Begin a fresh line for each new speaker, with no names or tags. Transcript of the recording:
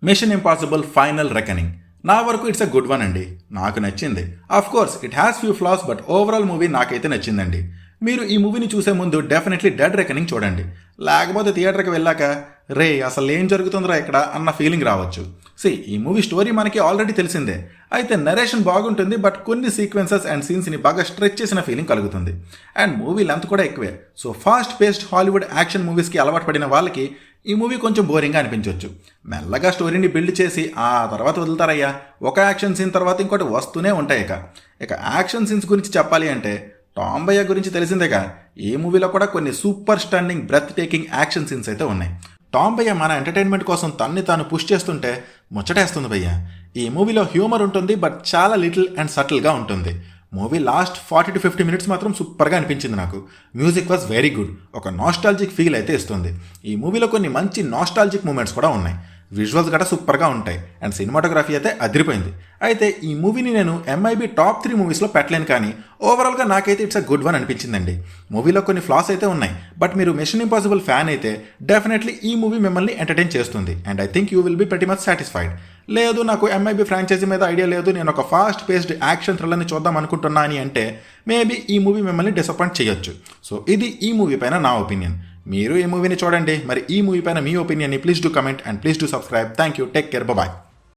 Machine impossible final reckoning నా వరకు it's a good one అండి. నాకు నచ్చింది. Of course it has few floss, but overall movie నాకైతే నచ్చిందండి. మీరు ఈ మూవీని చూసే ముందు డెఫినెట్లీ డెడ్ రెకనింగ్ చూడండి. లేకపోతే థియేటర్కి వెళ్ళాక రే అసలు ఏం జరుగుతుందిరా ఇక్కడ అన్న ఫీలింగ్ రావచ్చు. ఈ మూవీ స్టోరీ మనకి ఆల్రెడీ తెలిసిందే. అయితే నరేషన్ బాగుంటుంది, బట్ కొన్ని సీక్వెన్సెస్ అండ్ సీన్స్ని బాగా స్ట్రెచ్ చేసిన ఫీలింగ్ కలుగుతుంది. అండ్ మూవీ లెంత్ కూడా ఎక్కువే. So fast paced Hollywood action మూవీస్కి అలవాటు పడిన వాళ్ళకి ఈ మూవీ కొంచెం బోరింగ్గా అనిపించవచ్చు. మెల్లగా స్టోరీని బిల్డ్ చేసి ఆ తర్వాత వదులుతారయ్యా. ఒక యాక్షన్ సీన్ తర్వాత ఇంకోటి వస్తూనే ఉంటాయి. ఇక యాక్షన్ సీన్స్ గురించి చెప్పాలి అంటే టాంబయ్య గురించి తెలిసిందేగా. ఈ మూవీలో కూడా కొన్ని super stunning breathtaking action scenes అయితే ఉన్నాయి. టాంబయ్య మన ఎంటర్టైన్మెంట్ కోసం తన్ని తాను పుష్ చేస్తుంటే ముచ్చటేస్తుంది భయ్య. ఈ మూవీలో హ్యూమర్ ఉంటుంది, బట్ చాలా లిటిల్ అండ్ సటిల్గా ఉంటుంది. మూవీ లాస్ట్ 40 to 50 minutes మాత్రం సూపర్గా అనిపించింది నాకు. Music was very good. ఒక నాస్టాలజిక్ ఫీల్ అయితే ఇస్తుంది. ఈ మూవీలో కొన్ని మంచి నాస్టాలజిక్ మూమెంట్స్ కూడా ఉన్నాయి. విజువల్స్ గట్రా సూపర్గా ఉంటాయి. అండ్ సినిమాటోగ్రఫీ అయితే అదిరిపోయింది. అయితే ఈ మూవీని నేను MIB టాప్ 3 మూవీస్లో పెట్టలేను, కానీ ఓవరాల్గా నాకైతే ఇట్స్ అ గుడ్ వన్ అనిపించిందండి. మూవీలో కొన్ని ఫ్లాస్ అయితే ఉన్నాయి, బట్ మీరు మిషన్ ఇంపాసిబుల్ ఫ్యాన్ అయితే డెఫినెట్లీ ఈ మూవీ మిమ్మల్ని ఎంటర్టైన్ చేస్తుంది. And I think you will be pretty much satisfied. లేదు నాకు MIB ఫ్రాంచైజీ మీద ఐడియా లేదు, నేను ఒక ఫాస్ట్ పేస్డ్ యాక్షన్ థ్రిల్లర్ని చూద్దాం అనుకుంటున్నా అని అంటే మేబీ ఈ మూవీ మిమ్మల్ని డిసప్పాయింట్ చేయొచ్చు. సో ఇది ఈ మూవీ పైన నా ఒపీనియన్. మీరు ఈ మూవీని చూడండి. మరి ఈ మూవీ పైన మీ ఒపీనియన్ని please do comment and please do subscribe. Thank you. Take care. Bye.